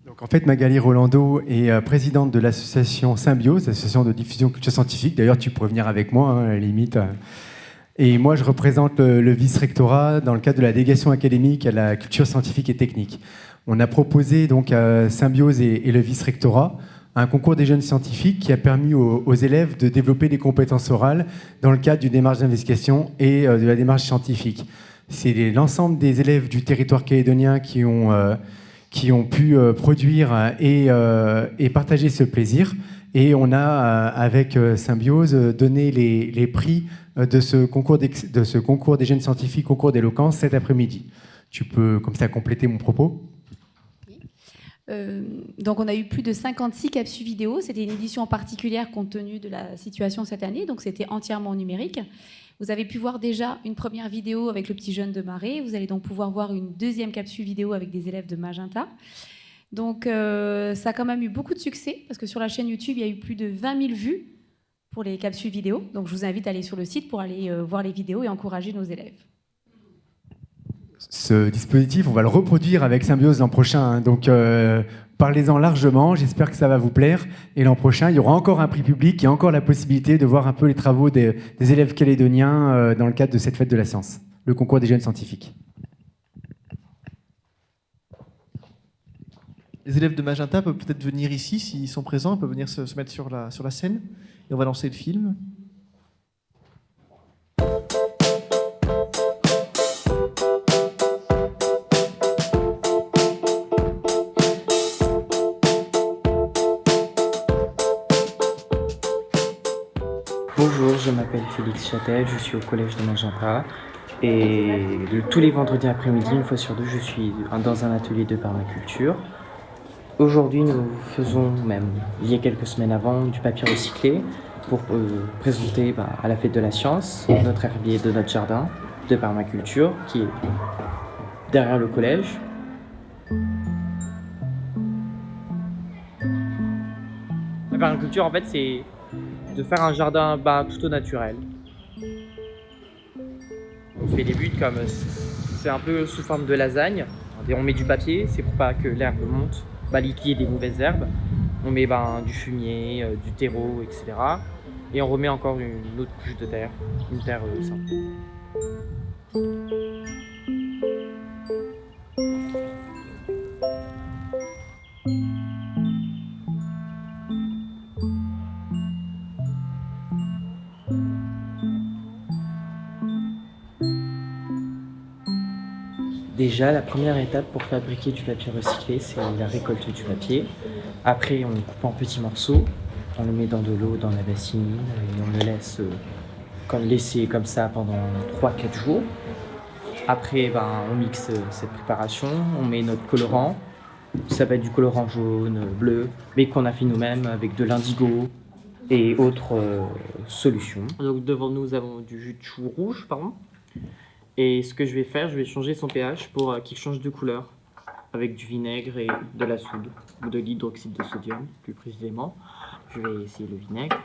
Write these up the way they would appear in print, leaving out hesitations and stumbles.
Donc en fait, Magali Rolando est présidente de l'association Symbiose, association de diffusion culture scientifique. D'ailleurs, tu pourrais venir avec moi, hein, à la limite. Et moi, je représente le vice-rectorat dans le cadre de la délégation académique à la culture scientifique et technique. On a proposé donc à Symbiose et le vice-rectorat un concours des jeunes scientifiques qui a permis aux élèves de développer des compétences orales dans le cadre d'une démarche d'investigation et de la démarche scientifique. C'est l'ensemble des élèves du territoire calédonien qui ont pu produire et partager ce plaisir. Et on a, avec Symbiose, donné les prix de ce concours des jeunes scientifiques, concours d'éloquence, cet après-midi. Tu peux comme ça compléter mon propos ? Donc on a eu plus de 56 capsules vidéo. C'était une édition particulière compte tenu de la situation cette année, donc c'était entièrement numérique. Vous avez pu voir déjà une première vidéo avec le petit jeune de Marais. Vous allez donc pouvoir voir une deuxième capsule vidéo avec des élèves de Magenta. Donc ça a quand même eu beaucoup de succès parce que sur la chaîne YouTube, il y a eu plus de 20 000 vues pour les capsules vidéo. Donc je vous invite à aller sur le site pour aller voir les vidéos et encourager nos élèves. Ce dispositif, on va le reproduire avec Symbiose l'an prochain. Hein. Donc parlez-en largement, j'espère que ça va vous plaire. Et l'an prochain, il y aura encore un prix public et encore la possibilité de voir un peu les travaux des élèves calédoniens dans le cadre de cette fête de la science, le concours des jeunes scientifiques. Les élèves de Magenta peuvent peut-être venir ici, s'ils sont présents, ils peuvent venir se mettre sur la scène. Et on va lancer le film. Bonjour, je m'appelle Félix Châtel, je suis au collège de Magenta. Et tous les vendredis après-midi, une fois sur deux, je suis dans un atelier de permaculture. Aujourd'hui, nous faisons, même il y a quelques semaines avant, du papier recyclé pour présenter à la fête de la science notre herbier de notre jardin de permaculture qui est derrière le collège. La permaculture, en fait, c'est de faire un jardin tout au naturel. On fait des buts comme c'est un peu sous forme de lasagne. Et on met du papier, c'est pour pas que l'herbe monte, liquider des mauvaises herbes. On met du fumier, du terreau, etc. Et on remet encore une autre couche de terre, une terre simple. Déjà, la première étape pour fabriquer du papier recyclé, c'est la récolte du papier. Après, on le coupe en petits morceaux, on le met dans de l'eau, dans la bassine, et on le laisse laisser comme ça pendant 3-4 jours. Après, on mixe cette préparation, on met notre colorant. Ça va être du colorant jaune, bleu, mais qu'on a fait nous-mêmes avec de l'indigo et autres solutions. Donc devant nous, nous avons du jus de chou rouge, pardon. Et ce que je vais faire, je vais changer son pH pour qu'il change de couleur avec du vinaigre et de la soude, ou de l'hydroxyde de sodium plus précisément. Je vais essayer le vinaigre.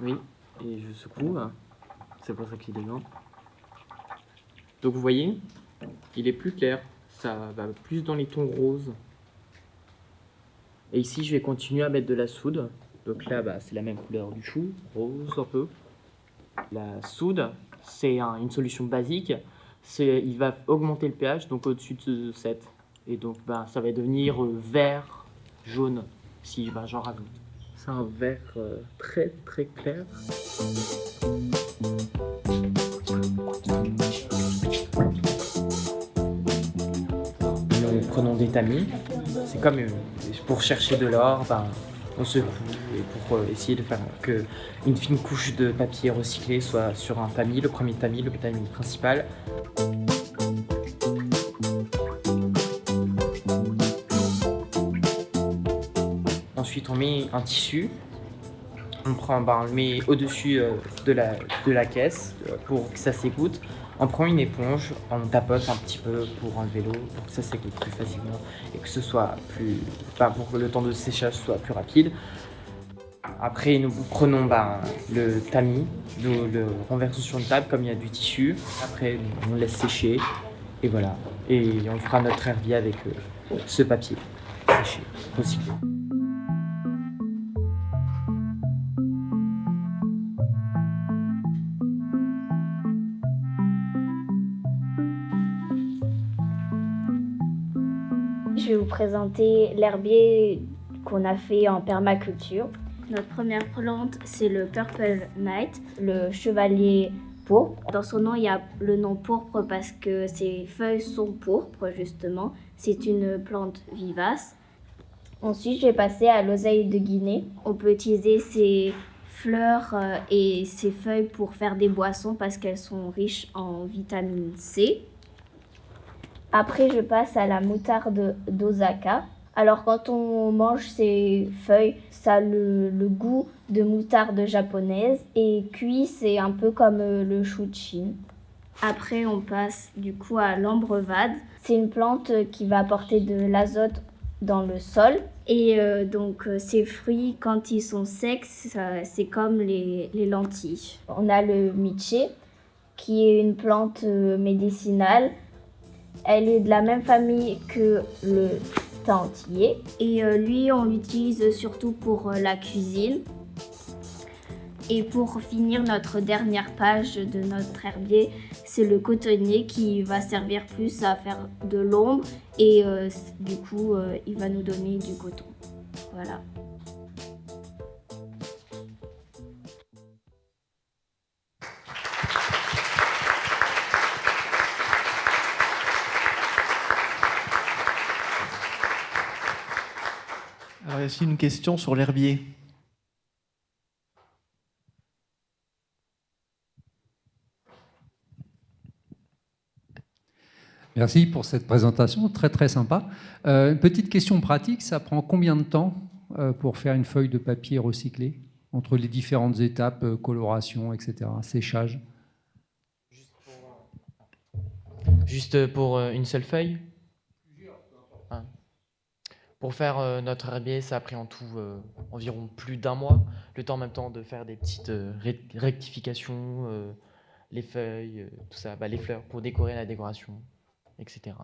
Oui, et je secoue, c'est pour ça qu'il est dedans. Donc vous voyez, il est plus clair, ça va plus dans les tons roses. Et ici, je vais continuer à mettre de la soude. Donc là, c'est la même couleur du chou, rose un peu. La soude, c'est une solution basique. Il va augmenter le pH, donc au-dessus de 7. Et donc, ça va devenir vert, jaune, si j'en rajoute. C'est un vert très très clair. Nous prenons des tamis. C'est comme pour chercher de l'or, on secoue et pour essayer de faire qu'une fine couche de papier recyclé soit sur un tamis, le premier tamis, le tamis principal. Ensuite, on met un tissu. On le met au-dessus de la caisse pour que ça s'égoutte. On prend une éponge, on tapote un petit peu pour enlever l'eau, pour que ça s'égoutte plus facilement et que ce soit pour que le temps de séchage soit plus rapide. Après, nous prenons le tamis, nous le renversons sur une table comme il y a du tissu. Après, on laisse sécher Et voilà. Et on fera notre herbier avec ce papier séché, recyclé. Je vais vous présenter l'herbier qu'on a fait en permaculture. Notre première plante, c'est le Purple Knight, le chevalier pourpre. Dans son nom, il y a le nom pourpre parce que ses feuilles sont pourpres, justement. C'est une plante vivace. Ensuite, je vais passer à l'oseille de Guinée. On peut utiliser ses fleurs et ses feuilles pour faire des boissons parce qu'elles sont riches en vitamine C. Après, je passe à la moutarde d'Osaka. Alors, quand on mange ces feuilles, ça a le goût de moutarde japonaise. Et cuit, c'est un peu comme le chou de Chine. Après, on passe du coup à l'ambrevade. C'est une plante qui va apporter de l'azote dans le sol. Et donc, ces fruits, quand ils sont secs, c'est comme les lentilles. On a le miché, qui est une plante médicinale. Elle est de la même famille que le thym antillais. Et lui, on l'utilise surtout pour la cuisine. Et pour finir notre dernière page de notre herbier, c'est le cotonnier qui va servir plus à faire de l'ombre. Et du coup, il va nous donner du coton. Voilà. Alors, il y a aussi une question sur l'herbier. Merci pour cette présentation, très très sympa. Une petite question pratique, ça prend combien de temps pour faire une feuille de papier recyclée entre les différentes étapes, coloration, etc., séchage? Juste pour une seule feuille? Ah. Pour faire notre herbier, ça a pris en tout environ plus d'1 mois. Le temps en même temps de faire des petites rectifications, les feuilles, tout ça, les fleurs pour décorer la décoration, etc.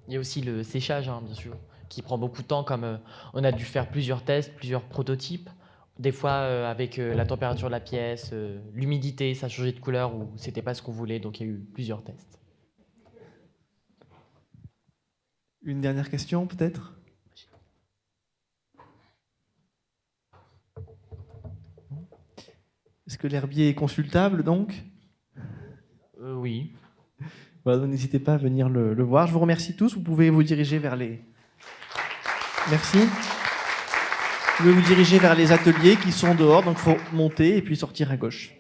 Il y a aussi le séchage, bien sûr, qui prend beaucoup de temps, comme on a dû faire plusieurs tests, plusieurs prototypes. Des fois, avec la température de la pièce, l'humidité, ça changeait de couleur ou c'était pas ce qu'on voulait, donc il y a eu plusieurs tests. Une dernière question, peut-être? Est-ce que l'herbier est consultable, donc? Oui. Voilà, donc n'hésitez pas à venir le voir. Je vous remercie tous. Vous pouvez vous diriger vers les... Merci. Vous pouvez vous diriger vers les ateliers qui sont dehors, donc il faut monter et puis sortir à gauche.